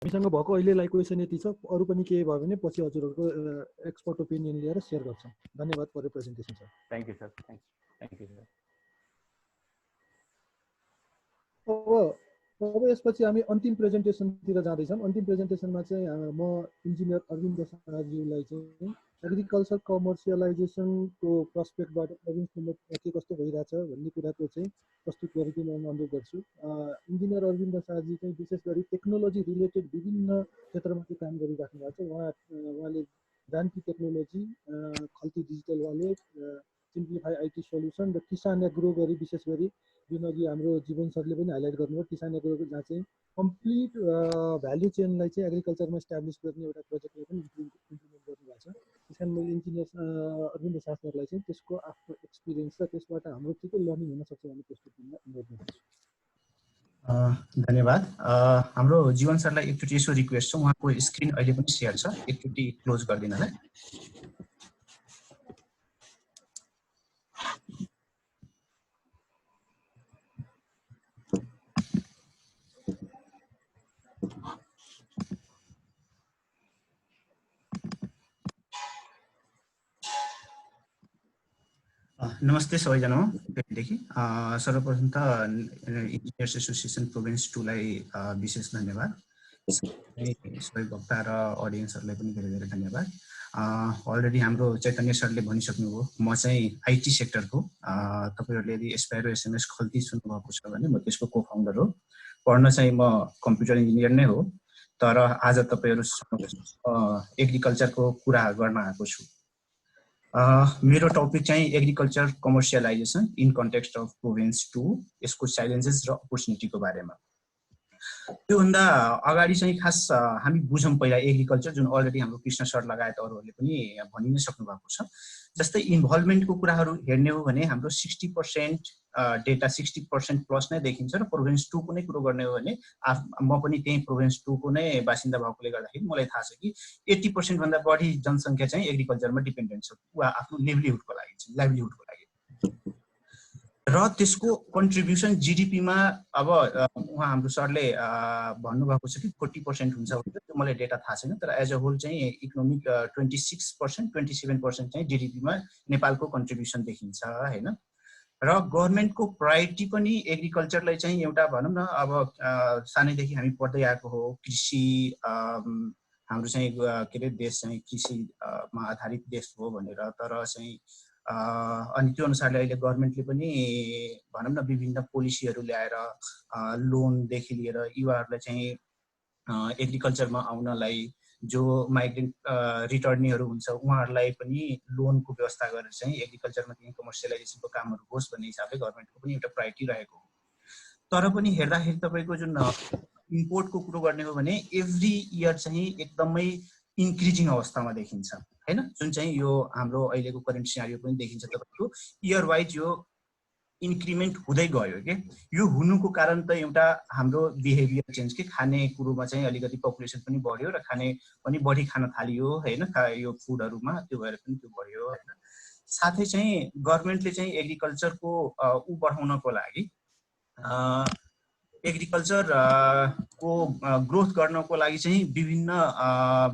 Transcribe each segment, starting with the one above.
हामीसँग भएको अहिलेलाई क्वेसन यति छ। अरू पनि केही भयो भने पछि हजुरहरूको एक्सपर्ट ओपिनियन लिएर सेयर गर्छौँ। धन्यवाद for your presentation sir. Thank you sir. Thank you sir. अब यसपछि हामी अन्तिम प्रेजेन्टेसनतिर जाँदैछौँ। अन्तिम प्रेजेन्टेसनमा चाहिँ म इन्जिनियर अरविन्द शाहज्यूलाई चाहिँ एग्रिकल्चर कमर्सियलाइजेसनको पर्सपेक्टबाट प्रोभिन्समा के कस्तो भइरहेछ भन्ने कुराको चाहिँ प्रस्तुत गरेको म अनुरोध गर्छु। इन्जिनियर अरविन्द शाहजी चाहिँ विशेष गरी टेक्नोलोजी रिलेटेड विभिन्न क्षेत्रमा चाहिँ काम गरिराख्नु भएको छ। उहाँले Janaki technology, Khalti digital wallet, simplify IT solution र किसान एग्रो गरी विशेष गरी जुन अघि हाम्रो जीवन सरले पनि हाइलाइट गर्नुभयो किसान एग्रोको जहाँ चाहिँ कम्प्लिट भ्याल्यु चेनलाई चाहिँ एग्रिकल्चरमा इस्टाब्लिस गर्ने एउटा प्रोजेक्टले पनि इम्प्लिमेन्ट गर्नुभएको छ। त्यस कारण मैले इन्जिनियर अरविन्द शाह सरलाई चाहिँ त्यसको आफ्नो एक्सपिरियन्स र त्यसबाट हाम्रो के लर्निङ हुनसक्छ भन्ने प्रस्तुत गर्न अनुरोध गर्छु। धन्यवाद। हाम्रो जीवन सरलाई एकचोटि यसो रिक्वेस्ट छ, उहाँको स्क्रिन अहिले पनि सेयर छ, एकचोटि क्लोज गरिदिनु होला। नमस्ते सबैजना। सर्वप्रथम त इन्जिनियर्स एसोसिएसन प्रोभिन्स 2 लाई विशेष धन्यवाद। सबै वक्ता र अडियन्सहरूलाई पनि धेरै धेरै धन्यवाद। अलरेडी हाम्रो चैतन्य सरले भनिसक्नुभयो, म चाहिँ आइटी सेक्टरको, तपाईहरुले यदि एस्पाइरो एसएमएस खल्ती सुन्नुभएको छ भने म त्यसको को फाउन्डर हो। पढ्न चाहिँ म कम्प्युटर इन्जिनियर नै हो, तर आज तपाईहरु एग्रिकल्चरको कुरा गर्न आएको छु। मेरो टपिक चाहिँ agriculture commercialization in context of province 2, यसको च्यालेन्जेस र अपर्चुनिटीको बारेमा। त्योभन्दा अगाडि चाहिँ खास हामी बुझौँ पहिला एग्रिकल्चर, जुन अलरेडी हाम्रो कृष्ण सर लगायत अरूहरूले पनि भनि नै सक्नु भएको छ। जस्तै इन्भल्भमेन्टको कुराहरू हेर्ने हो भने हाम्रो 60% डेटा 60% प्लस नै देखिन्छ र प्रोभिन्स 2 को नै कुरो गर्ने हो भने म पनि त्यही प्रोभिन्स 2 को नै बासिन्दा भएकोले गर्दाखेरि मलाई थाहा छ कि 80% भन्दा बढी जनसङ्ख्या चाहिँ एग्रिकल्चरमा डिपेन्डेन्ट छ, वा आफ्नो लिभलिहुडको लागि। र त्यसको कन्ट्रिब्युसन जीडीपीमा अब उहाँ हाम्रो सरले भन्नुभएको छ कि 40% हुन्छ भनेर, त्यो मलाई डेटा थाहा छैन, तर एज अ होल चाहिँ इकोनोमिक 26% 27% चाहिँ जीडीपीमा नेपालको कन्ट्रिब्युसन देखिन्छ हैन। र गभर्नमेन्टको प्रायोरिटी पनि एग्रिकल्चरलाई चाहिँ एउटा भनौँ न, अब सानैदेखि हामी पढ्दै आएको हो, कृषि हाम्रो चाहिँ के अरे देश चाहिँ कृषिमा आधारित देश हो भनेर। तर चाहिँ अनि त्यो अनुसारले अहिले गभर्नमेन्टले पनि भनौँ न विभिन्न पोलिसीहरू ल्याएर लोनदेखि लिएर युवाहरूलाई चाहिँ एग्रिकल्चरमा आउनलाई, जो माइग्रेन्ट रिटर्नीहरू हुन्छ उहाँहरूलाई पनि लोनको व्यवस्था गरेर चाहिँ एग्रिकल्चरमा चाहिँ कमर्सियलाइजेसनको कामहरू होस् भन्ने हिसाबले गभर्नमेन्टको पनि एउटा प्रायोरिटी रहेको हो। तर पनि हेर्दाखेरि तपाईँको जुन इम्पोर्टको कुरो गर्ने हो भने एभ्री इयर चाहिँ एकदमै इन्क्रिजिङ अवस्थामा देखिन्छ हैन, जुन चाहिँ यो हाम्रो अहिलेको करेन्ट सिनारियो पनि देखिन्छ। तपाईँको इयर वाइज यो इन्क्रिमेन्ट हुँदै गयो के। यो हुनुको कारण त एउटा हाम्रो बिहेभियर चेन्ज के, खाने कुरोमा चाहिँ अलिकति पपुलेसन पनि बढ्यो र खाने पनि बढी खान थालियो हैन, यो फुडहरुमा, त्यो भएर पनि त्यो बढ्यो हैन। साथै चाहिँ गभर्नमेन्टले चाहिँ एग्रिकल्चरको बढाउनको लागि एग्रिकल्चर को ग्रोथ गर्नको लागि चाहिँ विभिन्न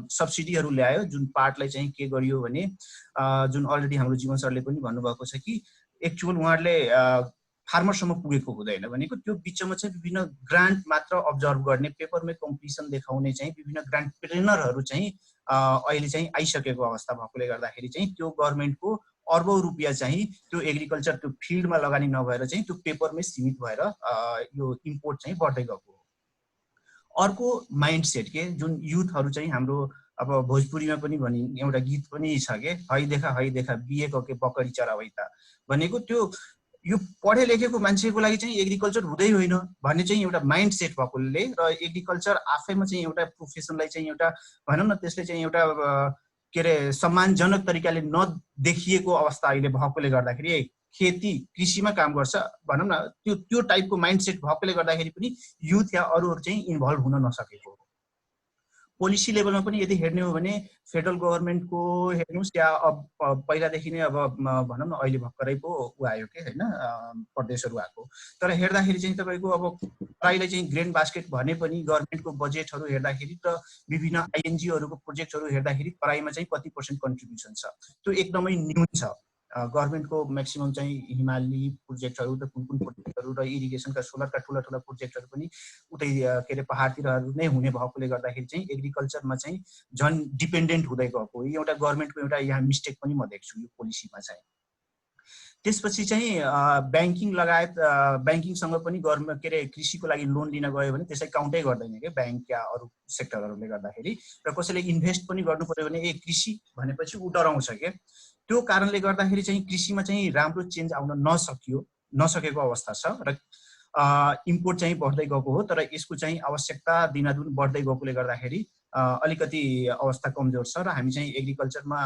सब्सिडीहरू ल्यायो, जुन पार्टलाई चाहिँ के गरियो भने जुन अलरेडी हाम्रो जीवन सरले पनि भन्नुभएको छ कि एक्चुअल उहाँहरूले फार्मरसम्म पुगेको हुँदैन भनेको, त्यो बिचमा चाहिँ विभिन्न ग्रान्ट मात्र अब्जर्भ गर्ने, पेपरमै कम्पिटिसन देखाउने चाहिँ विभिन्न ग्रान्ट ट्रेनरहरू चाहिँ अहिले चाहिँ आइसकेको अवस्था भएकोले गर्दाखेरि चाहिँ त्यो गभर्नमेन्टको अर्बौं रुपियाँ चाहिँ त्यो एग्रिकल्चर त्यो फिल्डमा लगानी नभएर चाहिँ त्यो पेपरमै सीमित भएर यो इम्पोर्ट चाहिँ बढ्दै गएको हो। अर्को माइन्डसेट के, जुन युथहरू चाहिँ हाम्रो अब भोजपुरीमा पनि भनि एउटा गीत पनि छ के, है देखा बिएको के बकरी चरावै त भनेको, त्यो यो पढे लेखेको मान्छेको लागि चाहिँ एग्रिकल्चर हुँदै होइन भन्ने चाहिँ एउटा माइन्डसेट भएकोले र एग्रिकल्चर आफैमा चाहिँ एउटा प्रोफेसनलाई चाहिँ एउटा भनौँ न त्यसले चाहिँ एउटा के अरे सम्मानजनक तरिकाले नदेखिएको अवस्था अहिले भएकोले गर्दाखेरि खेती कृषिमा काम गर्छ भनौँ न, त्यो टाइपको माइन्डसेट भएकोले गर्दाखेरि पनि युथ या अरूहरू चाहिँ इन्भल्भ हुन नसकेको हो। पोलिसी लेभलमा पनि यदि हेर्ने हो भने फेडरल गभर्मेन्टको हेर्नुहोस् या अब पहिलादेखि नै अब भनौँ न अहिले भर्खरै पो ऊ आयो के होइन प्रदेशहरू आएको, तर हेर्दाखेरि चाहिँ तपाईँको अब पढाइलाई चाहिँ ग्रेन बास्केट भने पनि गभर्मेन्टको बजेटहरू हेर्दाखेरि र विभिन्न आइएनजिओहरूको प्रोजेक्टहरू हेर्दाखेरि पढाइमा चाहिँ कति % कन्ट्रिब्युसन छ त्यो एकदमै न्यून छ। गभर्मेन्टको म्याक्सिमम चाहिँ हिमाली प्रोजेक्टहरू र कुन प्रोजेक्टहरू र इरिगेसनका सोलरका ठुला ठुला प्रोजेक्टहरू पनि उतै के अरे पहाडतिरहरू नै हुने भएकोले गर्दाखेरि चाहिँ एग्रिकल्चरमा चाहिँ झन् डिपेन्डेन्ट हुँदै गएको, यो एउटा गभर्मेन्टको एउटा यहाँ मिस्टेक पनि म देख्छु यो पोलिसीमा चाहिँ। त्यसपछि चाहिँ ब्याङ्किङ लगायत ब्याङ्किङसँग पनि गभर्मेन्ट के अरे कृषिको लागि लोन लिन गयो भने त्यसै काउन्टै गर्दैन क्या ब्याङ्क या अरू सेक्टरहरूले गर्दाखेरि, र कसैले इन्भेस्ट पनि गर्नु पर्यो भने कृषि भनेपछि ऊ डराउँछ क्या। त्यो कारणले गर्दाखेरि चाहिँ कृषिमा चाहिँ राम्रो चेन्ज आउन नसकेको अवस्था छ र इम्पोर्ट चाहिँ बढ्दै गएको हो, तर यसको चाहिँ आवश्यकता दिनादिन बढ्दै गएकोले गर्दाखेरि अलिकति अवस्था कमजोर छ र हामी चाहिँ एग्रिकल्चरमा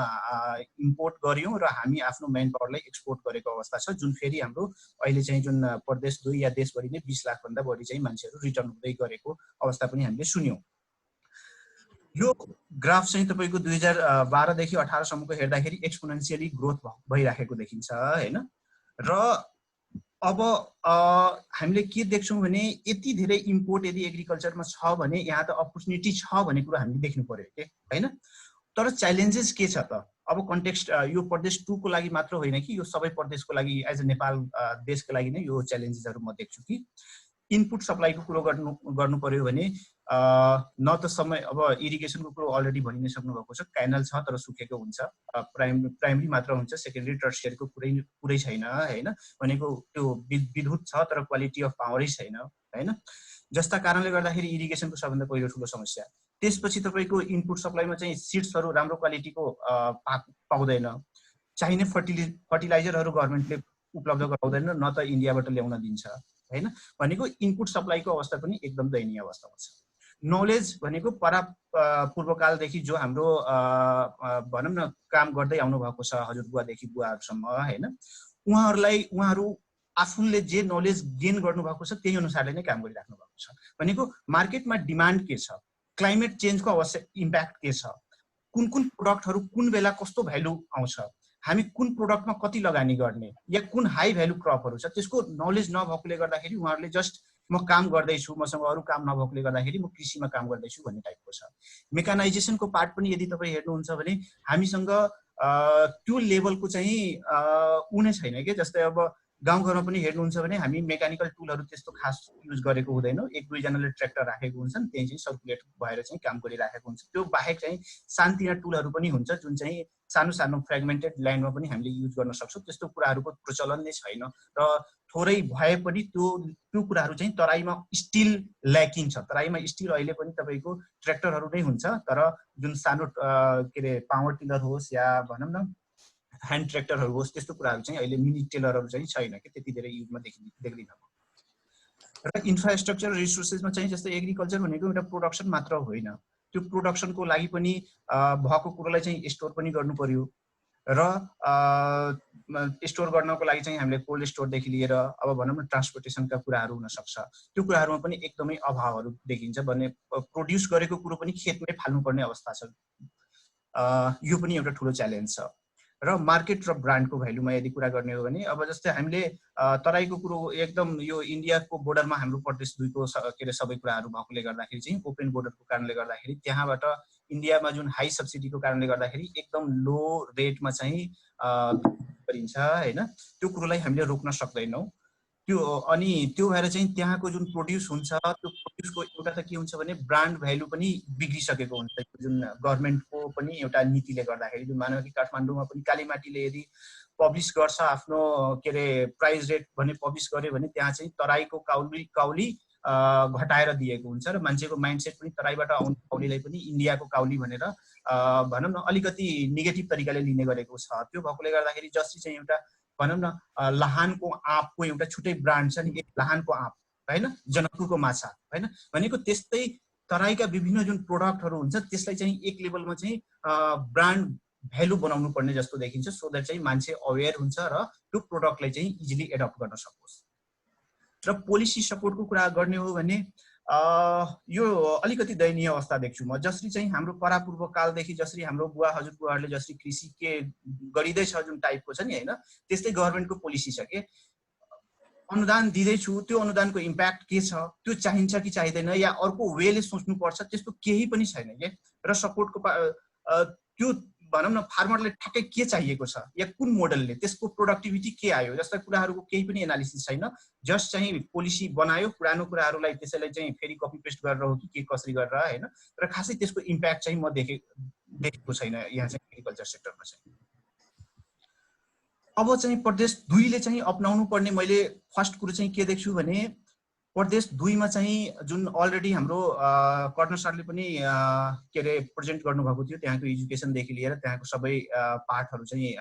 इम्पोर्ट गर्यौँ र हामी आफ्नो म्यान पावरलाई एक्सपोर्ट गरेको अवस्था छ, जुन फेरि हाम्रो अहिले चाहिँ जुन प्रदेश 2 या देशभरि नै 20 लाखभन्दा बढी चाहिँ मान्छेहरू रिटर्न हुँदै गरेको अवस्था पनि हामीले सुन्यौँ। यो ग्राफ चाहिँ तपाईँको 2012 देखि 18 सम्मको हेर्दाखेरि एक्सपोनेन्सियली ग्रोथ भइराखेको देखिन्छ होइन। र अब हामीले के देख्छौँ भने यति धेरै इम्पोर्ट यदि एग्रिकल्चरमा छ भने यहाँ त अपर्च्युनिटी छ भन्ने कुरा हामीले देख्नु पर्यो के होइन। तर च्यालेन्जेस के छ त, अब कन्टेक्स्ट यो प्रदेश 2 को लागि मात्र होइन कि यो सबै प्रदेशको लागि एज अ नेपाल देशको लागि नै यो च्यालेन्जेसहरू म देख्छु कि इनपुट सप्लाईको कुरो गर्नु पर्यो भने न त समय, अब इरिगेसनको कुरो अलरेडी भनि नै सक्नु भएको छ, क्यानल छ तर सुकेको हुन्छ, प्राइमरी मात्र हुन्छ, सेकेन्डरी टर्सियरको कुरै छैन होइन, भनेको त्यो विद्युत छ तर क्वालिटी अफ पावरै छैन होइन, जस्ता कारणले गर्दाखेरि इरिगेसनको सबभन्दा पहिलो ठुलो समस्या। त्यसपछि तपाईँको इनपुट सप्लाईमा चाहिँ सिड्सहरू राम्रो क्वालिटीको पाउँदैन, चाहिने फर्टिलाइजरहरू गभर्मेन्टले उपलब्ध गराउँदैन, न त इन्डियाबाट ल्याउन दिन्छ होइन, भनेको इनपुट सप्लाईको अवस्था पनि एकदम दयनीय अवस्थामा छ। नलेज भनेको पूर्वकालदेखि जो हाम्रो भनौँ न काम गर्दै आउनु भएको छ हजुरबुवादेखि बुवाहरूसम्म होइन, उहाँहरू आफूले जे नलेज गेन गर्नुभएको छ त्यही अनुसारले नै काम गरिराख्नु भएको छ। भनेको मार्केटमा डिमान्ड के छ, क्लाइमेट चेन्जको आवश्यक इम्प्याक्ट के छ, कुन प्रोडक्टहरू कुन बेला कस्तो भ्यालु आउँछ, हामी कुन प्रोडक्टमा कति लगानी गर्ने या कुन हाई भ्यालु क्रपहरू छ, त्यसको नलेज नभएकोले गर्दाखेरि उहाँहरूले जस्ट म काम गर्दैछु, मसँग अरू काम नभएकोले गर्दाखेरि म कृषिमा काम गर्दैछु भन्ने टाइपको छ। मेकानाइजेसनको पार्ट पनि यदि तपाईँ हेर्नुहुन्छ भने हामीसँग त्यो लेभलको चाहिँ उनी छैन कि, जस्तै अब गाउँघरमा पनि हेर्नुहुन्छ भने हामी मेकानिकल टुलहरू त्यस्तो खास युज गरेको हुँदैनौँ, 1-2जनाले ट्र्याक्टर राखेको हुन्छन्, त्यही चाहिँ सर्कुलेट भएर चाहिँ काम गरिराखेको हुन्छ। त्यो बाहेक चाहिँ सानतिना टुलहरू पनि हुन्छ जुन चाहिँ सानो सानो फ्रेगमेन्टेड ल्यान्डमा पनि हामीले युज गर्न सक्छौँ, त्यस्तो कुराहरूको प्रचलन नै छैन र थोरै भए पनि त्यो कुराहरू चाहिँ तराईमा स्टिल ल्याकिङ छ। तराईमा स्टिल अहिले पनि तपाईँको ट्र्याक्टरहरू नै हुन्छ, तर जुन सानो के अरे पावर टिलर होस् या भनौँ न ह्यान्ड ट्र्याक्टरहरू होस् त्यस्तो कुराहरू चाहिँ अहिले मिनी टेलरहरू चाहिँ छैन कि, त्यति धेरै युजमा देख्दिनँ। र इन्फ्रास्ट्रक्चर रिसोर्सेसमा चाहिँ जस्तै एग्रिकल्चर भनेको एउटा प्रोडक्सन मात्र होइन, त्यो प्रोडक्सनको लागि पनि भएको कुरोलाई चाहिँ स्टोर पनि गर्नु पर्यो र स्टोर गर्नको लागि चाहिँ हामीले कोल्ड स्टोरदेखि लिएर अब भनौँ न ट्रान्सपोर्टेसनका कुराहरू हुनसक्छ, त्यो कुराहरूमा पनि एकदमै अभावहरू देखिन्छ भने प्रोड्युस गरेको कुरो पनि खेतमै फाल्नुपर्ने अवस्था छ। यो पनि एउटा ठुलो च्यालेन्ज छ। र मार्केट र ब्रान्डको भ्यालुमा यदि कुरा गर्ने हो भने अब जस्तै हामीले तराईको कुरो एकदम यो इन्डियाको बोर्डरमा हाम्रो प्रदेश 2 को के अरे सबै कुराहरू भएकोले गर्दाखेरि चाहिँ ओपन बोर्डरको कारणले गर्दाखेरि त्यहाँबाट इन्डियामा जुन हाई सब्सिडीको कारणले गर्दाखेरि एकदम लो रेटमा चाहिँ गरिन्छ होइन, त्यो कुरोलाई हामीले रोक्न सक्दैनौँ। त्यो अनि त्यो भएर चाहिँ त्यहाँको जुन प्रोड्युस हुन्छ त्यो प्रोड्युसको एउटा त के हुन्छ भने ब्रान्ड भ्यालु पनि बिग्रिसकेको हुन्छ, जुन गभर्मेन्टको पनि एउटा नीतिले गर्दाखेरि। जुन मानव कि काठमाडौँमा पनि कालीमाटीले यदि पब्लिस गर्छ आफ्नो के अरे प्राइस रेट भने पब्लिस गर्यो भने त्यहाँ चाहिँ तराईको काउली घटाएर दिएको हुन्छ र मान्छेको माइन्डसेट पनि तराईबाट आउने काउलीलाई पनि इन्डियाको काउली भनेर भनौँ न अलिकति नेगेटिभ तरिकाले लिने गरेको छ। त्यो भएकोले गर्दाखेरि जसरी चाहिँ एउटा भनौँ न लाहानको आँपको एउटा छुट्टै ब्रान्ड छ नि, लाहानको आँप होइन, जनकपुरको माछा होइन, भनेको त्यस्तै तराईका विभिन्न जुन प्रोडक्टहरू हुन्छ त्यसलाई चाहिँ एक लेभलमा चाहिँ ब्रान्ड भ्यालु बनाउनु पर्ने जस्तो देखिन्छ, सो द्याट चाहिँ मान्छे अवेर हुन्छ र त्यो प्रोडक्टलाई चाहिँ इजिली एडप्ट गर्न सकोस्। र पोलिसी सपोर्टको कुरा गर्ने हो भने यो अलिकति दयनीय अवस्था देख्छु म। जसरी चाहिँ हाम्रो परापूर्व कालदेखि जसरी हाम्रो बुवा हजुरबुवाहरूले जसरी कृषि के गरिँदैछ जुन टाइपको छ नि होइन, त्यस्तै गभर्मेन्टको पोलिसी छ के अनुदान दिँदैछु, त्यो अनुदानको इम्प्याक्ट के छ, त्यो चाहिन्छ कि चाहिँदैन या अर्को वेले सोच्नुपर्छ, त्यस्तो केही पनि छैन के। र सपोर्टको त्यो भनौँ न फार्मरले ठ्याक्कै के चाहिएको छ या कुन मोडलले त्यसको प्रोडक्टिभिटी के आयो जस्ता कुराहरूको केही पनि एनालिसिस छैन। जस्ट चाहिँ पोलिसी बनायो, पुरानो कुराहरूलाई त्यसैलाई चाहिँ फेरि कपी पेस्ट गरेर हो कि के कसरी गरेर होइन, र खासै त्यसको इम्प्याक्ट चाहिँ म देखेको छैन यहाँ चाहिँ एग्रिकल्चर सेक्टरमा चाहिँ। अब चाहिँ प्रदेश 2 ले चाहिँ अपनाउनु पर्ने मैले फर्स्ट कुरो चाहिँ के देख्छु भने प्रदेश 2 मा चाहिँ जुन अलरेडी हाम्रो कर्नल सरले पनि के अरे प्रेजेन्ट गर्नुभएको थियो, त्यहाँको एजुकेसनदेखि लिएर त्यहाँको सबै पार्टहरू चाहिँ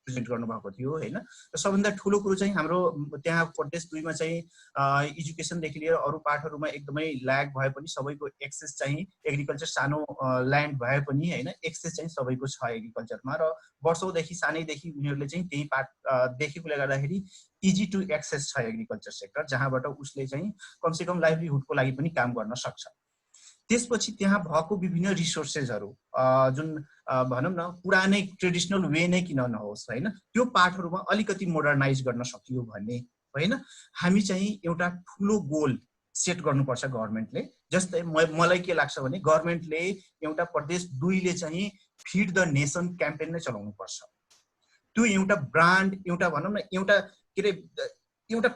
प्रेजेन्ट गर्नुभएको थियो होइन। र सबभन्दा ठुलो कुरो चाहिँ हाम्रो त्यहाँ प्रदेश 2 मा चाहिँ एजुकेसनदेखि लिएर अरू पार्टहरूमा एकदमै ल्याग भए पनि सबैको एक्सेस चाहिँ एग्रिकल्चर सानो ल्यान्ड भए पनि होइन एक्सेस चाहिँ सबैको छ एग्रिकल्चरमा। र वर्षौँदेखि सानैदेखि उनीहरूले चाहिँ त्यही पार्ट देखेकोले गर्दाखेरि इजी टु एक्सेस छ एग्रिकल्चर सेक्टर, जहाँबाट उसले चाहिँ कमसेकम लाइभलीहुडको लागि पनि काम गर्न सक्छ। त्यसपछि त्यहाँ भएको विभिन्न रिसोर्सेसहरू जुन भनौँ न पुरानै ट्रेडिसनल वे नै किन नहोस् होइन, त्यो पार्टहरूमा अलिकति मोडर्नाइज गर्न सकियो भने होइन, हामी चाहिँ एउटा ठुलो गोल सेट गर्नुपर्छ गभर्मेन्टले। जस्तै मलाई के लाग्छ भने गभर्मेन्टले एउटा प्रदेश 2 ले चाहिँ फिड द नेसन क्याम्पेन नै चलाउनु पर्छ। त्यो एउटा ब्रान्ड, एउटा भनौँ न एउटा के अरे एउटा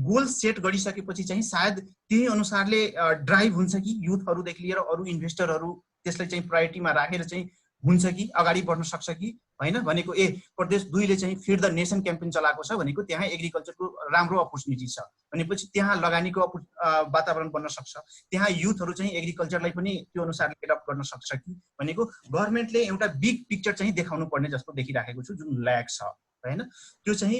गोल सेट गरिसकेपछि चाहिँ सायद त्यही अनुसारले ड्राइभ हुन्छ कि युथहरूदेखि लिएर अरू इन्भेस्टरहरू त्यसलाई चाहिँ प्रायोरिटीमा राखेर चाहिँ हुन्छ कि अगाडि बढ्न सक्छ कि होइन। भनेको प्रदेश 2 ले चाहिँ फिड द नेसन क्याम्पेन चलाएको छ भनेको त्यहाँ एग्रिकल्चरको राम्रो अपर्च्युनिटी छ भनेपछि त्यहाँ लगानीको वातावरण बन्न सक्छ, त्यहाँ युथहरू चाहिँ एग्रिकल्चरलाई पनि त्यो अनुसारले एडप्ट गर्न सक्छ कि भनेको गभर्मेन्टले एउटा बिग पिक्चर चाहिँ देखाउनु पर्ने जस्तो देखिराखेको छु जुन ल्याग छ होइन। त्यो चाहिँ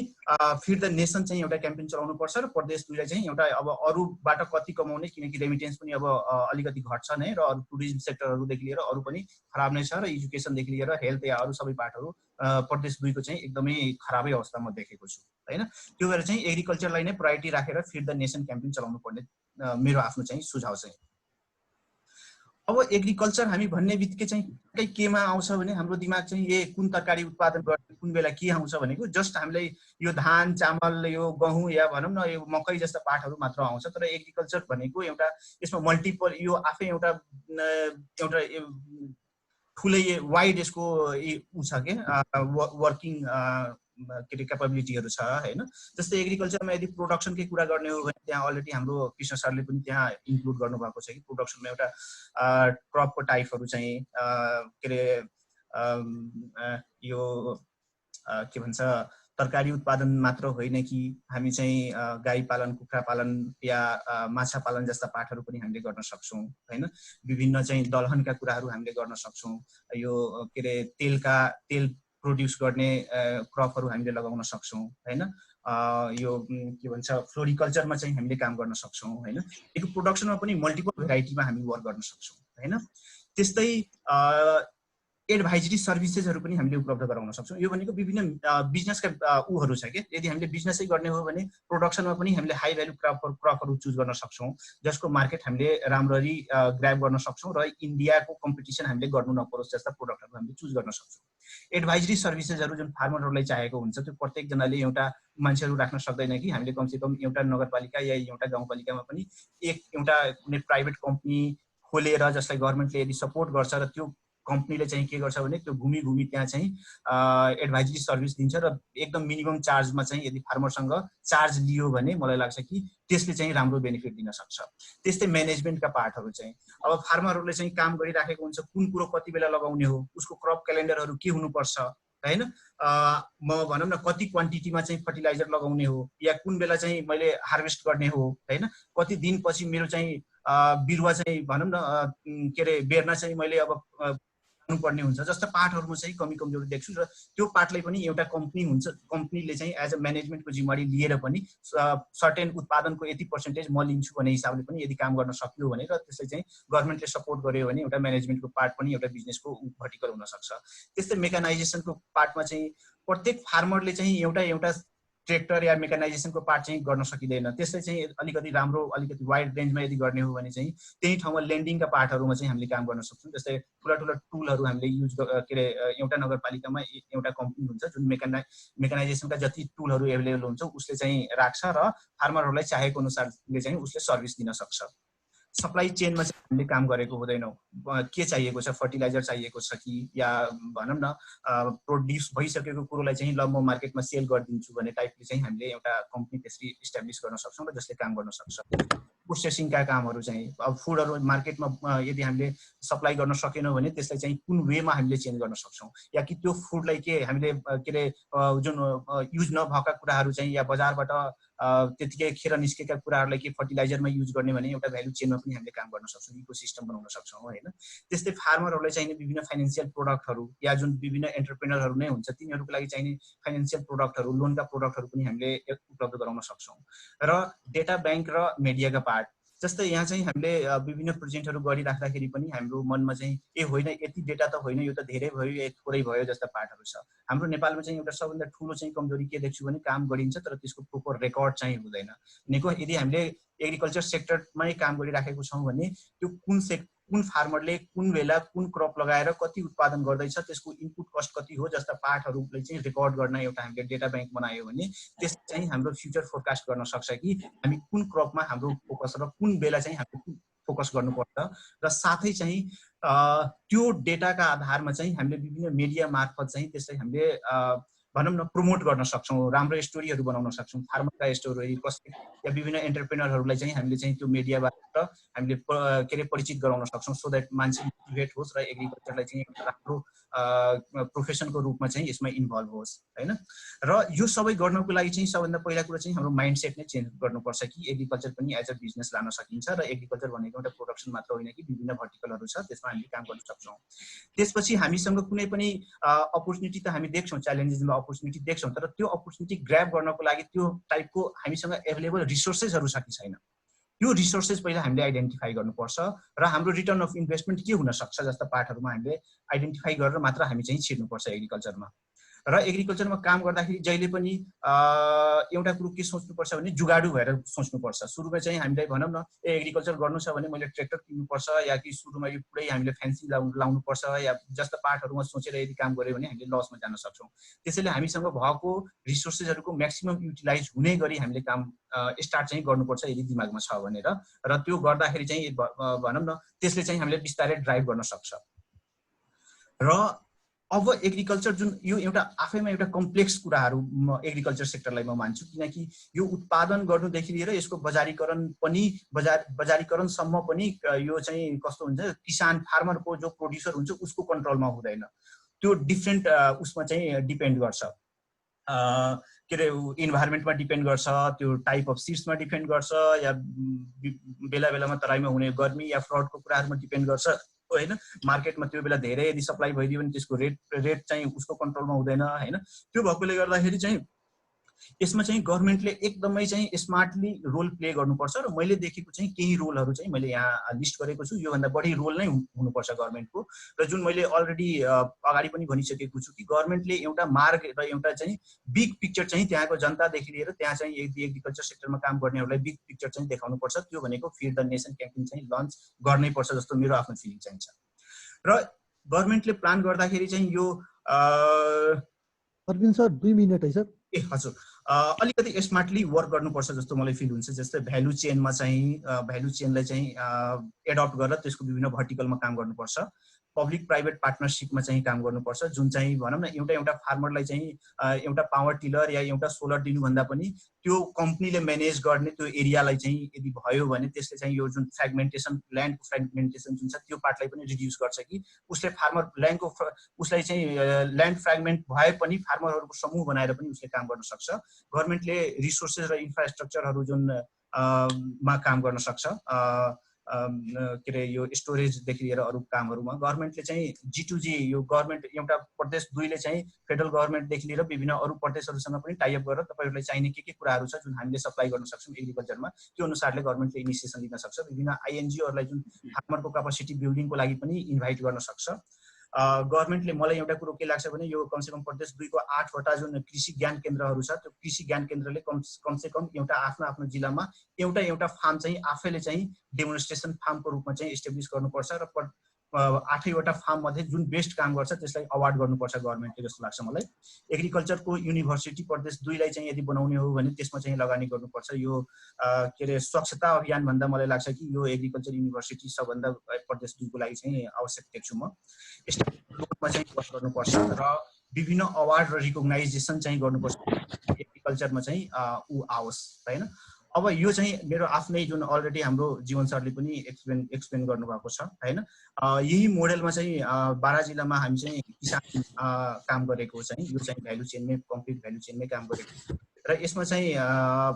फिड द नेसन चाहिँ एउटा क्याम्पेन चलाउनु पर्छ र प्रदेश 2 लाई चाहिँ एउटा अब अरूबाट कति कमाउने, किनकि रेमिटेन्स पनि अब अलिकति घट्छ नै र अरू टुरिज्म सेक्टरहरूदेखि लिएर अरू पनि खराब नै छ र एजुकेसनदेखि लिएर हेल्थ या अरू सबै पार्टहरू प्रदेश 2 को चाहिँ एकदमै खराबै अवस्था म देखेको छु होइन। त्यो भएर चाहिँ एग्रिकल्चरलाई नै प्रायोरिटी राखेर फिड द नेसन क्याम्पेन चलाउनु पर्ने मेरो आफ्नो चाहिँ सुझाव चाहिँ। अब एग्रिकल्चर हामी भन्ने बित्तिकै चाहिँ केमा आउँछ भने हाम्रो दिमाग चाहिँ कुन तरकारी उत्पादन गर्ने कुन बेला के आउँछ भनेको जस्ट हामीलाई यो धान चामल यो गहुँ या भनौँ न यो मकै जस्ता पार्टहरू मात्र आउँछ। तर एग्रिकल्चर भनेको एउटा यसमा मल्टिपल यो आफै एउटा ठुलै वाइड यसको उ छ के वर्किङ के अरे क्यापेबिलिटीहरू छ होइन। जस्तै एग्रिकल्चरमा यदि प्रोडक्सनकै कुरा गर्ने हो भने त्यहाँ अलरेडी हाम्रो कृष्ण सरले पनि त्यहाँ इन्क्लुड गर्नुभएको छ कि प्रोडक्सनमा एउटा क्रपको टाइपहरू चाहिँ के अरे यो के भन्छ तरकारी उत्पादन मात्र होइन कि हामी चाहिँ गाई पालन, कुखुरा पालन या माछा पालन जस्ता पाठहरू पनि हामीले गर्न सक्छौँ होइन। विभिन्न चाहिँ दलहनका कुराहरू हामीले गर्न सक्छौँ। यो के अरे तेल प्रोड्युस गर्ने क्रपहरू हामीले लगाउन सक्छौँ होइन। यो के भन्छ फ्लोरिकल्चरमा चाहिँ हामीले काम गर्न सक्छौँ होइन। यो प्रोडक्सनमा पनि मल्टिपल भेराइटीमा हामी वर्क गर्न सक्छौँ होइन। त्यस्तै एडभाइजरी सर्भिसेसहरू पनि हामीले उपलब्ध गराउन सक्छौँ। यो भनेको विभिन्न बिजनेसका उहरू छ कि यदि हामीले बिजनेसै गर्ने हो भने प्रोडक्सनमा पनि हामीले हाई भ्यालु क्रपहरू चुज गर्न सक्छौँ जसको मार्केट हामीले राम्ररी ग्राब गर्न सक्छौँ र इन्डियाको कम्पिटिसन हामीले गर्नु नपरोस् जस्ता प्रोडक्टहरू हामीले चुज गर्न सक्छौँ। एडभाइजरी सर्भिसेसहरू जुन फार्मरहरूलाई चाहेको हुन्छ त्यो प्रत्येकजनाले एउटा मान्छेहरू राख्न सक्दैन कि हामीले कमसेकम एउटा नगरपालिका या एउटा गाउँपालिकामा पनि एउटा कुनै प्राइभेट कम्पनी खोलेर जसलाई गभर्मेन्टले यदि सपोर्ट गर्छ र त्यो कम्पनीले चाहिँ के गर्छ भने त्यो घुमी त्यहाँ चाहिँ एडभाइजरी सर्भिस दिन्छ र एकदम मिनिमम चार्जमा चाहिँ यदि फार्मरसँग चार्ज लियो भने मलाई लाग्छ कि त्यसले चाहिँ राम्रो बेनिफिट दिन सक्छ। त्यस्तै म्यानेजमेन्टका पार्टहरू चाहिँ अब फार्मरहरूले चाहिँ काम गरिराखेको हुन्छ कुन कुरो कति बेला लगाउने हो, उसको क्रप क्यालेन्डरहरू के हुनुपर्छ होइन। म भनौँ न कति क्वान्टिटीमा चाहिँ फर्टिलाइजर लगाउने हो या कुन बेला चाहिँ मैले हार्भेस्ट गर्ने हो होइन। कति दिनपछि मेरो चाहिँ बिरुवा चाहिँ भनौँ न के अरे बेर्ना चाहिँ मैले अब पर्ने हुन्छ जस्ता पार्टहरूमा चाहिँ कमी कमजोरी देख्छु र त्यो पार्टलाई पनि एउटा कम्पनी हुन्छ, कम्पनीले चाहिँ एज अ म्यानेजमेन्टको जिम्मेवारी लिएर पनि सर्टेन उत्पादनको यति पर्सेन्टेज म लिन्छु भन्ने हिसाबले पनि यदि काम गर्न सक्यो भने र त्यसलाई चाहिँ गभर्मेन्टले सपोर्ट गर्यो भने एउटा म्यानेजमेन्टको पार्ट पनि एउटा बिजनेसको भर्टिकल हुन सक्छ। त्यस्तै मेकानाइजेसनको पार्टमा चाहिँ प्रत्येक फार्मरले चाहिँ एउटा ट्र्याक्टर या मेकानाइजेसनको पार्ट चाहिँ गर्न सकिँदैन। त्यसलाई चाहिँ अलिकति राम्रो अलिकति वाइड रेन्जमा यदि गर्ने हो भने चाहिँ त्यही ठाउँमा ल्यान्डिङका पार्टहरूमा चाहिँ हामीले काम गर्न सक्छौँ। जस्तै ठुला ठुला टुलहरू हामीले युज के अरे एउटा नगरपालिकामा एउटा कम्पनी हुन्छ जुन मेकानाइजेसनका जति टुलहरू एभाइलेबल हुन्छ उसले चाहिँ राख्छ र फार्मरहरूलाई चाहेको अनुसारले चाहिँ उसले सर्भिस दिन सक्छ। सप्लाई चेनमा चाहिँ हामीले काम गरेको हुँदैनौँ। के चाहिएको छ, फर्टिलाइजर चाहिएको छ कि या भनौँ न प्रोड्युस भइसकेको कुरोलाई चाहिँ ल म मार्केटमा सेल गरिदिन्छु भन्ने टाइपले चाहिँ हामीले एउटा कम्पनी त्यसरी इस्टाब्लिस गर्न सक्छौँ र जसले काम गर्न सक्छ। प्रोसेसिङका कामहरू चाहिँ अब फुडहरू मार्केटमा यदि हामीले सप्लाई गर्न सकेनौँ भने त्यसलाई चाहिँ कुन वेमा हामीले चेन्ज गर्न सक्छौँ, या कि त्यो फुडलाई के हामीले के अरे जुन युज नभएका कुराहरू चाहिँ या बजारबाट त्यतिकै खेर निस्केका कुराहरूलाई के फर्टिलाइजरमा युज गर्ने भने एउटा भ्यालु चेनमा पनि हामीले काम गर्न सक्छौँ, इकोसिस्टम बनाउन सक्छौँ होइन। त्यस्तै फार्मरहरूलाई चाहिने विभिन्न फाइनेन्सियल प्रोडक्टहरू या जुन विभिन्न एन्टरप्रेनरहरू नै हुन्छ तिनीहरूको लागि चाहिने फाइनेन्सियल प्रोडक्टहरू, लोनका प्रोडक्टहरू पनि हामीले उपलब्ध गराउन सक्छौँ। र डेटा ब्याङ्क र मिडियाका पार्ट जस्तै यहाँ चाहिँ हामीले विभिन्न प्रोजेक्टहरू गरिराख्दाखेरि पनि हाम्रो मनमा चाहिँ ए होइन यति डेटा त होइन, यो त धेरै भयो या थोरै भयो जस्ता पार्टहरू छ। हाम्रो नेपालमा चाहिँ एउटा सबभन्दा ठुलो चाहिँ कमजोरी के देख्छु भने काम गरिन्छ तर त्यसको प्रोपर रेकर्ड चाहिँ हुँदैन। भनेको यदि हामीले एग्रिकल्चर सेक्टरमै काम गरिराखेको छौँ भने त्यो कुन फार्मरले कुन बेला कुन क्रप लगाएर कति उत्पादन गर्दैछ, त्यसको इनपुट कस्ट कति हो जस्ता पार्टहरूलाई चाहिँ रेकर्ड गर्न एउटा हामीले डेटा ब्याङ्क बनायो भने त्यस चाहिँ हाम्रो फ्युचर फोरकास्ट गर्न सक्छ कि हामी कुन क्रपमा हाम्रो फोकस र कुन बेला चाहिँ हामीले फोकस गर्नुपर्छ। र साथै चाहिँ त्यो डेटाका आधारमा चाहिँ हामीले विभिन्न मिडिया मार्फत चाहिँ त्यसलाई हामीले भनौँ न प्रमोट गर्न सक्छौँ, राम्रो स्टोरीहरू बनाउन सक्छौँ, फार्मरका स्टोरी कसले या विभिन्न एन्टरप्रेनरहरूलाई चाहिँ हामीले चाहिँ त्यो मिडियाबाट हामीले के अरे परिचित गराउन सक्छौँ सो द्याट मान्छे मोटिभेट होस् र एग्रिकल्चरलाई चाहिँ एउटा राम्रो प्रोफेसनको रूपमा चाहिँ यसमा इन्भल्भ होस् होइन। र यो सबै गर्नको लागि चाहिँ सबभन्दा पहिला कुरा चाहिँ हाम्रो माइन्डसेट नै चेन्ज गर्नुपर्छ कि एग्रिकल्चर पनि एज अ बिजनेस लान सकिन्छ र एग्रिकल्चर भनेको एउटा प्रोडक्सन मात्र होइन कि विभिन्न भर्टिकलहरू छ त्यसमा हामीले काम गर्न सक्छौँ। त्यसपछि हामीसँग कुनै पनि अपर्च्युनिटी त हामी देख्छौँ, च्यालेन्जेसमा अपर्च्युनिटी देख्छौँ, तर त्यो अपर्च्युनिटी ग्र्याब गर्नको लागि त्यो टाइपको हामीसँग एभाइलेबल रिसोर्सेसहरू छ कि छैन, त्यो रिसोर्सेस पहिला हामीले आइडेन्टिफाई गर्नुपर्छ र हाम्रो रिटर्न अफ इन्भेस्टमेन्ट के हुन सक्छ जस्ता पार्टहरूमा हामीले आइडेन्टिफाई गरेर मात्र हामी चाहिँ छिर्नुपर्छ एग्रिकल्चरमा। र एग्रिकल्चरमा काम गर्दाखेरि जहिले पनि एउटा कुरो के सोच्नुपर्छ भने जुगाडु भएर सोच्नुपर्छ। सुरुमा चाहिँ हामीलाई भनौँ न एग्रिकल्चर गर्नु छ भने मैले ट्र्याक्टर किन्नुपर्छ या कि सुरुमा यो पुरै हामीले फ्यान्सी लाउनुपर्छ या जस्ता पार्टहरूमा सोचेर यदि काम गऱ्यो भने हामीले लसमा जान सक्छौँ। त्यसैले हामीसँग भएको रिसोर्सेसहरूको म्याक्सिमम युटिलाइज हुने गरी हामीले काम स्टार्ट चाहिँ गर्नुपर्छ यदि दिमागमा छ भनेर। र त्यो गर्दाखेरि चाहिँ भनौँ न त्यसले चाहिँ हामीले बिस्तारै ड्राइभ गर्न सक्छ। र अब एग्रिकल्चर जुन यो एउटा आफैमा एउटा कम्प्लेक्स कुराहरू एग्रिकल्चर सेक्टरलाई म मान्छु, किनकि यो उत्पादन गर्नुदेखि लिएर यसको बजारीकरणसम्म पनि यो चाहिँ कस्तो हुन्छ किसान फार्मरको जो प्रोड्युसर हुन्छ उसको कन्ट्रोलमा हुँदैन, त्यो डिफ्रेन्ट उसमा चाहिँ डिपेन्ड गर्छ, के अरे इन्भाइरोमेन्टमा डिपेन्ड गर्छ, त्यो टाइप अफ सिड्समा डिपेन्ड गर्छ या बेला बेलामा तराईमा हुने गर्मी या फ्लडको कुराहरूमा डिपेन्ड गर्छ होइन। मार्केटमा त्यो बेला धेरै यदि सप्लाई भइदियो भने त्यसको रेट चाहिँ उसको कन्ट्रोलमा हुँदैन होइन। त्यो भएकोले गर्दाखेरि चाहिँ यसमा चाहिँ गभर्मेन्टले एकदमै चाहिँ स्मार्टली रोल प्ले गर्नुपर्छ र मैले देखेको चाहिँ केही रोलहरू चाहिँ मैले यहाँ लिस्ट गरेको छु। योभन्दा बढी रोल नै हुनुपर्छ गभर्मेन्टको। र जुन मैले अलरेडी अगाडि पनि भनिसकेको छु कि गभर्मेन्टले एउटा मार्ग र एउटा चाहिँ बिग पिक्चर चाहिँ त्यहाँको जनतादेखि लिएर त्यहाँ चाहिँ एग्रिकल्चर सेक्टरमा काम गर्नेहरूलाई बिग पिक्चर चाहिँ देखाउनुपर्छ। त्यो भनेको फिड द नेसन क्याम्पेन चाहिँ लन्च गर्नै पर्छ जस्तो मेरो आफ्नो फिलिङ चाहिँ छ। र गभर्मेन्टले प्लान गर्दाखेरि चाहिँ यो अरविन्द सर 2 मिनेट है सर। ए हजुर, अलिकति स्मार्टली वर्क गर्नुपर्छ जस्तो मलाई फिल हुन्छ। जस्तै भ्यालु चेनमा चाहिँ भ्यालु चेनलाई चाहिँ एडप्ट गरेर त्यसको विभिन्न भर्टिकलमा काम गर्नुपर्छ। पब्लिक प्राइभेट पार्टनरसिपमा चाहिँ काम गर्नुपर्छ, जुन चाहिँ भनौँ न एउटा फार्मरलाई चाहिँ एउटा पावर टिलर या एउटा सोलर दिनुभन्दा पनि त्यो कम्पनीले म्यानेज गर्ने त्यो एरियालाई चाहिँ यदि भयो भने त्यसले चाहिँ यो जुन ल्यान्डको फ्रेगमेन्टेसन जुन छ त्यो पार्टलाई पनि रिड्युस गर्छ कि उसले उसलाई चाहिँ ल्यान्ड फ्रेगमेन्ट भए पनि फार्मरहरूको समूह बनाएर पनि उसले काम गर्न सक्छ। गभर्मेन्टले रिसोर्सेस र इन्फ्रास्ट्रक्चरहरू जुन मा काम गर्न सक्छ, के अरे यो स्टोरेजदेखि लिएर अरू कामहरूमा गभर्मेन्टले चाहिँ G2G यो गभर्मेन्ट एउटा प्रदेश 2ले चाहिँ फेडरल गभर्मेन्टदेखि लिएर विभिन्न अरू प्रदेशहरूसँग पनि टाइअप गरेर तपाईँहरूलाई चाहिने के कुराहरू छ जुन हामीले सप्लाई गर्न सक्छौँ एग्रिकल्चरमा त्यो अनुसारले गभर्मेन्टले इनिसिएसन लिन सक्छ। विभिन्न INGOहरूलाई जुन फार्मरको क्यापासिटी बिल्डिङको लागि पनि इन्भाइट गर्न सक्छ। गभर्नमेन्टले मलाई एउटा कुरो के लाग्छ भने यो कमसेकम प्रदेश 2 को 8 वटा जुन कृषि ज्ञान केन्द्रहरू छ त्यो कृषि ज्ञान केन्द्रले कमसेकम एउटा आफ्नो जिल्लामा एउटा फार्म चाहिँ आफैले चाहिँ डेमोन्स्ट्रेसन फार्मको रूपमा चाहिँ एस्टाब्लिस गर्नुपर्छ र 8 वटा फार्म मध्ये जुन बेस्ट काम गर्छ त्यसलाई अवार्ड गर्नुपर्छ गभर्नमेन्टले जस्तो लाग्छ मलाई। एग्रिकल्चरको युनिभर्सिटी प्रदेश 2 लाई चाहिँ यदि बनाउने हो भने त्यसमा चाहिँ लगानी गर्नुपर्छ। यो के अरे स्वच्छता अभियान भन्दा मलाई लाग्छ कि यो एग्रिकल्चर युनिभर्सिटी सबभन्दा प्रदेश 2 को लागि चाहिँ आवश्यक देख्छु म। यसमा चाहिँ वर्क गर्नुपर्छ र विभिन्न अवार्ड र रिकग्नाइजेसन चाहिँ गर्नुपर्छ एग्रिकल्चरमा चाहिँ उ आओस् हैन। अब यो चाहिँ मेरो आफ्नै जुन अलरेडी हाम्रो जीवन सरले पनि एक्सप्लेन गर्नुभएको छ हैन। यही मोडेलमा चाहिँ बारा जिल्लामा हामी चाहिँ किसान काम गरेको चाहिँ यो चाहिँ भ्यालु चेनमै कम्प्लिट भ्यालु चेनमै काम गरेको र यसमा चाहिँ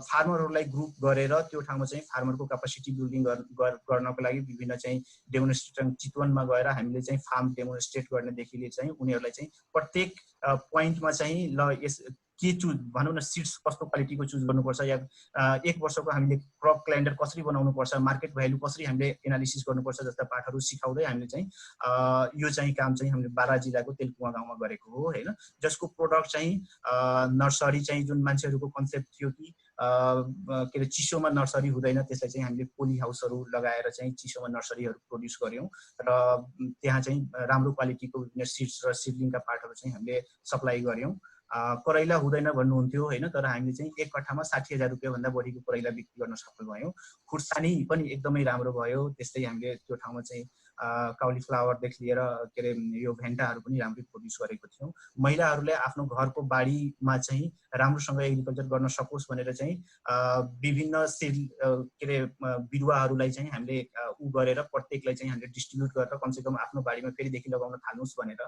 फार्मरहरूलाई ग्रुप गरेर त्यो ठाउँमा चाहिँ फार्मरको क्यापासिटी बिल्डिङ गर्नको लागि विभिन्न चाहिँ डेमोन्स्ट्रेसन चितवनमा गएर हामीले चाहिँ फार्म डेमोन्स्ट्रेट गर्नेदेखि लिएर चाहिँ उनीहरूलाई चाहिँ प्रत्येक पोइन्टमा चाहिँ ल यस के चुज भनौँ न सिड्स कस्तो क्वालिटीको चुज गर्नुपर्छ या एक वर्षको हामीले क्रप क्यालेन्डर कसरी बनाउनु पर्छ मार्केट भ्यालु कसरी हामीले एनालिसिस गर्नुपर्छ जस्ता पाठहरू सिकाउँदै हामीले चाहिँ यो चाहिँ काम चाहिँ हामीले बारा जिल्लाको तेलकुवा गाउँमा गरेको हो हैन। जसको प्रोडक्ट चाहिँ नर्सरी चाहिँ जुन मान्छेहरूको कन्सेप्ट थियो कि के अरे चिसोमा नर्सरी हुँदैन त्यसलाई चाहिँ हामीले पोली हाउसहरू लगाएर चाहिँ चिसोमा नर्सरीहरू प्रोड्युस गर्यौं र त्यहाँ चाहिँ राम्रो क्वालिटीको विभिन्न सिड्स र सिडलिङका पार्टहरू चाहिँ हामीले सप्लाई गर्यौं। करैला हुँदैन भन्नुहुन्थ्यो हैन तर हामीले चाहिँ एक कट्ठामा 60,000 रुपैयाँ भन्दा बढीको करैला बिक्री गर्न सफल भयौं। खुर्सानी पनि एकदमै राम्रो भयो। त्यस्तै हामीले त्यो ठाउँमा चाहिँ काउलीफ्लावरदेखि लिएर के अरे यो भेन्टाहरू पनि राम्ररी प्रोड्युस गरेको थियौं। महिलाहरूले आफ्नो घरको बारीमा चाहिँ राम्रोसँग एग्रिकल्चर गर्न सकोस् भनेर चाहिँ विभिन्न सेल के अरे बिरुवाहरूलाई चाहिँ हामीले उ गरेर प्रत्येकलाई चाहिँ हामीले डिस्ट्रिब्युट गरेर कमसेकम आफ्नो बारीमा फेरिदेखि लगाउन थाल्नुस् भनेर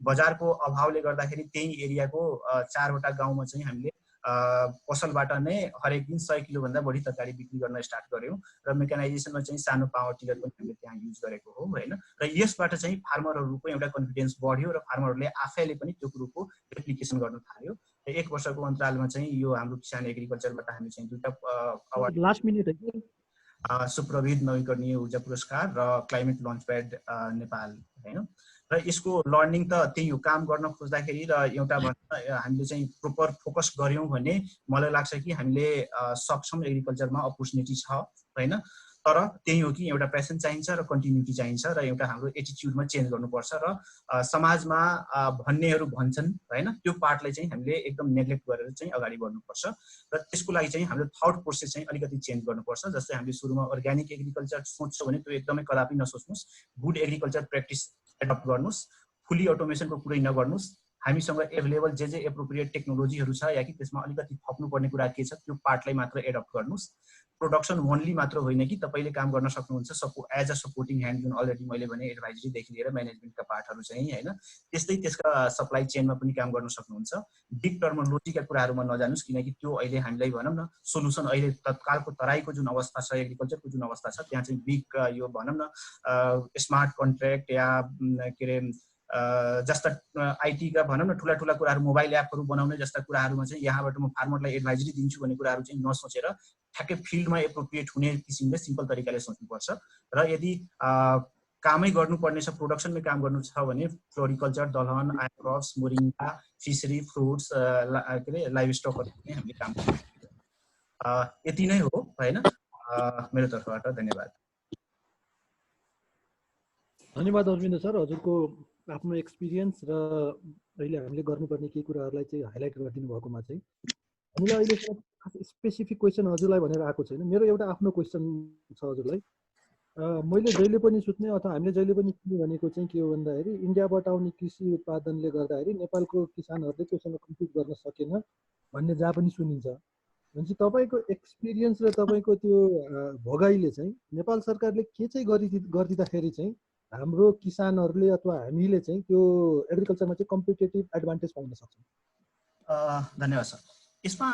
बजारको अभावले गर्दाखेरि त्यही एरियाको 4 वटा गाउँमा चाहिँ हामीले पसलबाट नै हरेक दिन 100 किलो भन्दा बढी तरकारी बिक्री गर्न स्टार्ट गर्यौं र मेकानाइजेसनमा चाहिँ सानो पावर टिलर पनि हामीले त्यहाँ युज गरेको हो हैन। र यसबाट चाहिँ फार्मरहरुको एउटा कन्फिडेन्स बढ्यो र फार्मरहरुले आफैले पनि त्यो कुरोको एप्लिकेसन गर्न थाल्यो। एक वर्षको अन्तरालमा चाहिँ यो हाम्रो किसान एग्रिकल्चरबाट हामी चाहिँ दुईटा अवार्ड लास्ट मिनेट है सुप्रभित नवीकरणीय ऊर्जा पुरस्कार र क्लाइमेट लन्च प्याड नेपाल हैन। र यसको लर्निङ त त्यही हो काम गर्न खोज्दाखेरि र एउटा हामीले चाहिँ प्रोपर फोकस गर्यौं भने मलाई लाग्छ कि हामीले सक्षम एग्रिकल्चरमा अपर्च्युनिटी छ हैन। तर त्यही हो कि एउटा प्यासन चाहिन्छ र कन्टिन्युटी चाहिन्छ र एउटा हाम्रो एटिट्युडमा चेन्ज गर्नुपर्छ र समाजमा भन्नेहरू भन्छन् हैन त्यो पार्टलाई चाहिँ हामीले एकदम नेग्लेक्ट गरेर चाहिँ अगाडि बढ्नुपर्छ र त्यसको लागि चाहिँ हामीले थट प्रोसेस चाहिँ अलिकति चेन्ज गर्नुपर्छ। जस्तै हामीले सुरुमा अर्ग्यानिक एग्रिकल्चर सोच्छौं भने त्यो एकदमै कदापि नसोच्नुस्। गुड एग्रिकल्चर प्र्याक्टिस एडप्ट गर्नुस्। फुली अटोमेसनको कुरै नगर्नुस्। हामीसँग एभाइलेबल जे एप्रोप्रिएट टेक्नोलोजीहरू छ या कि त्यसमा अलिकति थप्नुपर्ने कुरा के छ त्यो पार्टलाई मात्र एडप्ट गर्नुस्। प्रोडक्सन ओन्ली मात्र होइन कि तपाईले काम गर्न सक्नुहुन्छ एज अ सपोर्टिङ ह्यान्ड जुन अलरेडी मैले भने एडभाइजरीदेखि लिएर म्यानेजमेन्टका पार्टहरू चाहिँ हैन। त्यस्तै त्यसका सप्लाई चेनमा पनि काम गर्न सक्नुहुन्छ। बिग टर्मिनोलोजीका कुराहरूमा नजानुस् किनकि त्यो अहिले हामीलाई भनौँ न सोलुसन अहिले तत्कालको तराईको जुन अवस्था छ एग्रिकल्चरको जुन अवस्था छ त्यहाँ चाहिँ बिग यो भनौँ न स्मार्ट कन्ट्र्याक्ट या के अरे जस्ता आईटी का भनौँ न ठुला ठुला कुराहरू मोबाइल एपहरू बनाउने जस्ता कुराहरूमा चाहिँ यहाँबाट म फार्मरलाई एडभाइजरी दिन्छु भन्ने कुराहरू चाहिँ नसोचेर ठ्याक्कै फिल्डमा एप्रोप्रिएट हुने किसिमले सिम्पल तरिकाले सोच्नुपर्छ। र यदि कामै गर्नुपर्ने छ प्रोडक्सनमै काम गर्नु छ भने फ्लोरिकल्चर दलहन oil crops moringa fishery fruits के अरे लाइभ स्टकहरू पनि हामीले काम गर्नुपर्छ। यति नै हो हैन मेरो तर्फबाट। धन्यवाद। धन्यवाद अरविन्द सर हजुरको आफ्नो एक्सपिरियन्स र अहिले हामीले गर्नुपर्ने के कुराहरूलाई चाहिँ हाइलाइट गरिदिनु भएकोमा चाहिँ हामीले अहिले स्पेसिफिक क्वेसन हजुरलाई भनेर आएको छैन। मेरो एउटा आफ्नो क्वेसन छ हजुरलाई। मैले जहिले पनि सुत्ने अथवा हामीले जहिले पनि भनेको चाहिँ के हो भन्दाखेरि इन्डियाबाट आउने कृषि उत्पादनले गर्दाखेरि नेपालको किसानहरूले त्योसँग कम्पिट गर्न सकेन भन्ने जहाँ पनि सुनिन्छ। भनेपछि तपाईँको एक्सपिरियन्स र तपाईँको त्यो भोगाइले चाहिँ नेपाल सरकारले के चाहिँ गरिदिँदाखेरि चाहिँ हाम्रो किसानहरूले अथवा हामीले चाहिँ त्यो एग्रिकल्चरमा चाहिँ कम्पिटेटिभ एडभान्टेज पाउन सक्छौँ। धन्यवाद सर। यसमा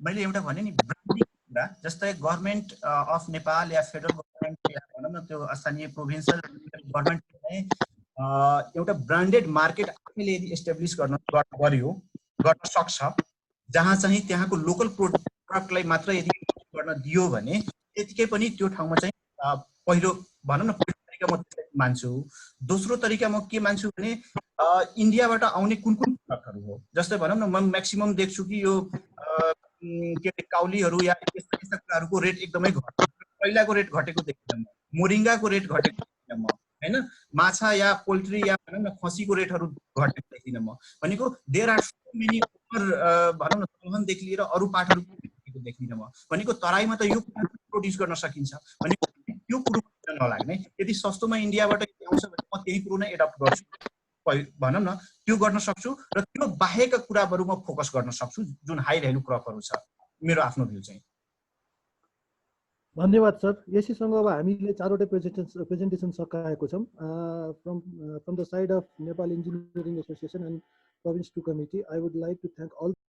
मैले एउटा भने नि ब्रान्डिङ कुरा जस्तै गभर्नमेन्ट अफ नेपाल या फेडरल गभर्नमेन्ट या भनौँ न त्यो स्थानीय प्रोभिन्सियल गभर्नमेन्टले चाहिँ एउटा ब्रान्डेड मार्केट आफैले यदि एस्टाब्लिस गर्न सक्छ जहाँ चाहिँ त्यहाँको लोकल प्रोडक्टलाई मात्र यदि गर्न दियो भने त्यतिकै पनि त्यो ठाउँमा चाहिँ पहिलो भनौँ न मान्छु। दोस्रो तरिका म के मान्छु भने इन्डियाबाट आउने कुन कुन प्रडक्टहरू हो, जस्तै भनौँ न म म्याक्सिमम देख्छु कि यो के अरे काउलीहरू या यस्ता यस्ता कुराहरूको रेट एकदमै घट्यो। पहिलाको रेट घटेको देखिनँ म, मोरिङ्गाको रेट घटेको देखिनँ म, होइन माछा या पोल्ट्री या भनौँ न खसीको रेटहरू घटेको देखिनँ म। भनेको देयर आर सो मेनी भनौँ न दलहनदेखि लिएर अरू पाठहरू घटेको देखिनँ म। भनेको तराईमा त यो प्रोड्युस गर्न सकिन्छ, भनेको त्यो कुरो नलाग्ने, यदि सस्तोमा इन्डियाबाट आउँछ भने म त्यही कुरो नै एडप्ट गर्छु भनौँ न, त्यो गर्न सक्छु र त्यो बाहेकका कुराहरूमा फोकस गर्न सक्छु जुन हाई भ्यालु क्रपहरू छ। मेरो आफ्नो भ्यू चाहिँ। धन्यवाद सर। यसैसँग अब हामीले 4वटा प्रेजेन्टेसन सकाएको छौँ। From the side of Nepal engineering association and province 2 committee, I would like to thank all